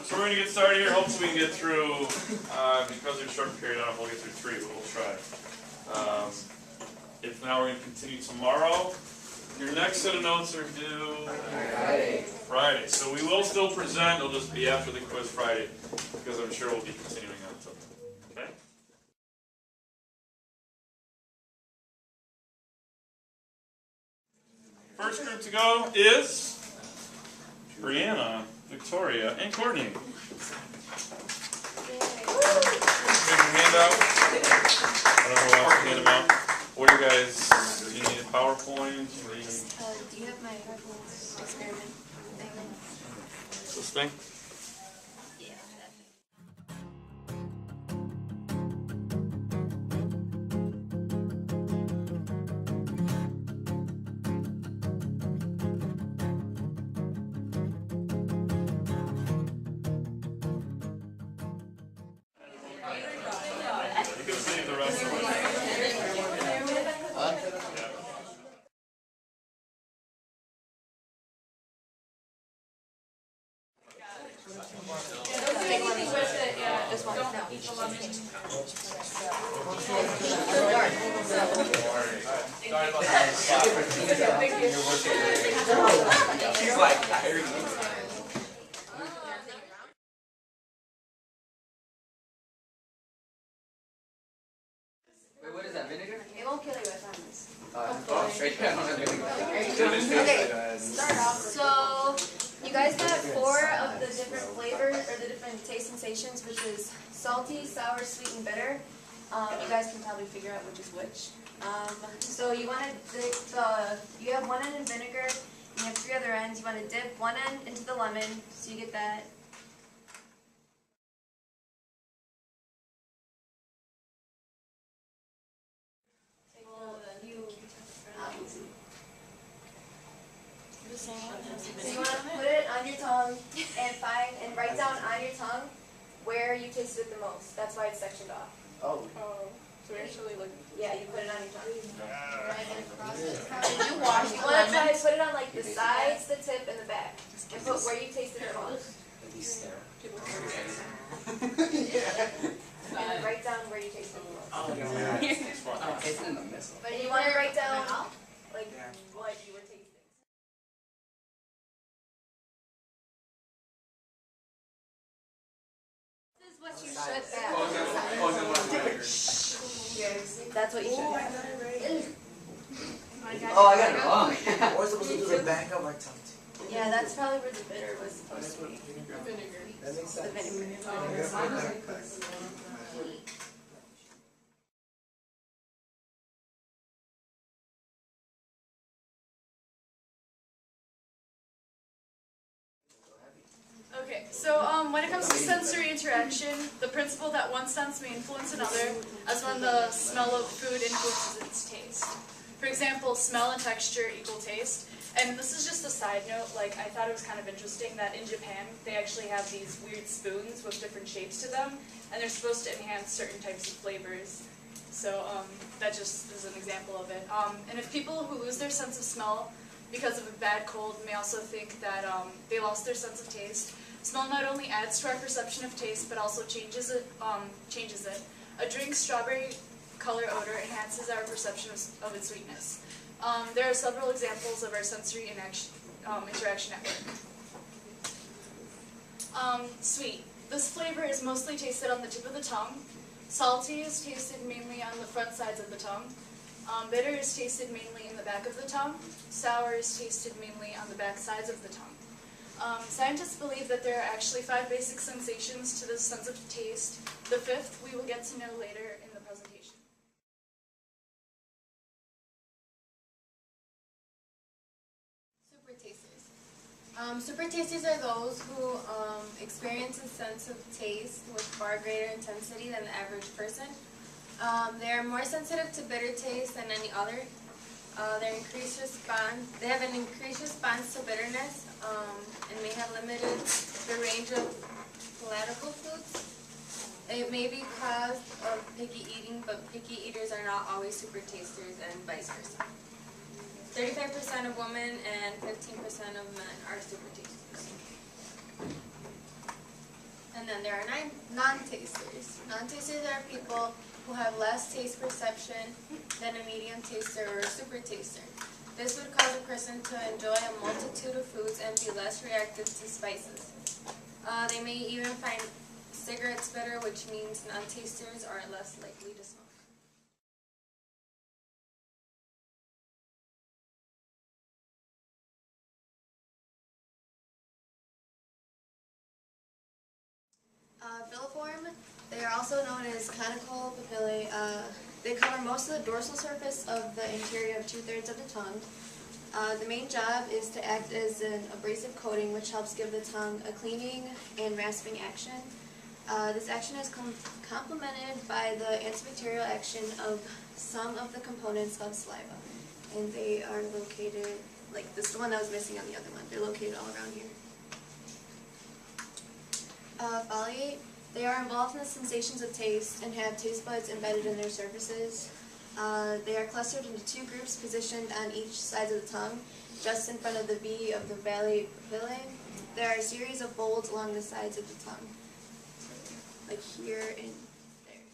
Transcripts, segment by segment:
So we're going to get started here. Hopefully we can get through, because there's a short period on it, we'll get through 3, but we'll try. If not, we're going to continue tomorrow. Your next set of notes are due Friday. So we will still present. It'll just be after the quiz Friday, because I'm sure we'll be continuing on until then. Okay? First group to go is Brianna, Victoria, and Courtney. Take your hand out. I don't know why I hand them out. What do you guys, do you need a PowerPoint? Do you have my experiment thing? This thing? Yeah. You can save the rest of it. She's like, I heard you. Wait, what is that, vinegar? It won't kill you, I promise. Oh, straight down. Okay, start off. So, you guys got 4 of the different flavors, or the different taste sensations, which is salty, sour, sweet, and bitter. You guys can probably figure out which is which. So you want to dip you have one end in vinegar, and you have 3 other ends. You want to dip one end into the lemon, so you get that. So you want to put it on your tongue and write down on your tongue where you tasted it the most. That's why it's sectioned off. Oh. So we actually look. Yeah, you put it on your tongue. You You want to try to put it on like the sides, the tip, and the back. And put where you tasted it most. And then write down where you tasted it most. It's in the middle. But you want to write down like what you were tasting. This is what you should have. That's what you should have. Oh, I got it wrong. We're supposed to do the back of our tongue. Yeah, that's probably where the bitter was supposed to be. Vinegar. That makes The sense. vinegar. Okay, so when it comes to sensory interaction, the principle that one sense may influence another, as when the smell of food influences its taste. For example, smell and texture equal taste. And this is just a side note, like I thought it was kind of interesting that in Japan, they actually have these weird spoons with different shapes to them, and they're supposed to enhance certain types of flavors. So that just is an example of it. And if people who lose their sense of smell because of a bad cold may also think that they lost their sense of taste, smell not only adds to our perception of taste, but also changes it. A drink's strawberry color odor enhances our perception of its sweetness. There are several examples of our sensory interaction at work. Sweet. This flavor is mostly tasted on the tip of the tongue. Salty is tasted mainly on the front sides of the tongue. Bitter is tasted mainly in the back of the tongue. Sour is tasted mainly on the back sides of the tongue. Scientists believe that there are actually 5 basic sensations to the sense of taste. The 5th we will get to know later in the presentation. Super tasters. Super tasters are those who experience a sense of taste with far greater intensity than the average person. They are more sensitive to bitter taste than any other. They have an increased response to bitterness and may have limited the range of palatable foods. It may be caused of picky eating, but picky eaters are not always super tasters, and vice versa. 35% of women and 15% of men are super tasters. And then there are non-tasters. Non-tasters are people who have less taste perception than a medium taster or a super taster. This would cause a person to enjoy a multitude of foods and be less reactive to spices. They may even find cigarettes bitter, which means non-tasters are less likely to smoke. Filiform, they are also known as conical papillae. They cover most of the dorsal surface of the interior of 2/3 of the tongue. The main job is to act as an abrasive coating, which helps give the tongue a cleaning and rasping action. This action is complemented by the antibacterial action of some of the components of saliva. And they are located, like this is the one that was missing on the other one. They're located all around here. Foliate, they are involved in the sensations of taste and have taste buds embedded in their surfaces. They are clustered into two groups positioned on each side of the tongue, just in front of the V of the valley papillae. There are a series of folds along the sides of the tongue, like here and there.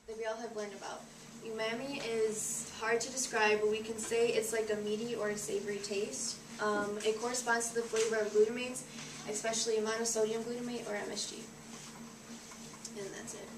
That we all have learned about. Umami is hard to describe, but we can say it's like a meaty or a savory taste. It corresponds to the flavor of glutamates, especially monosodium glutamate or MSG. And that's it.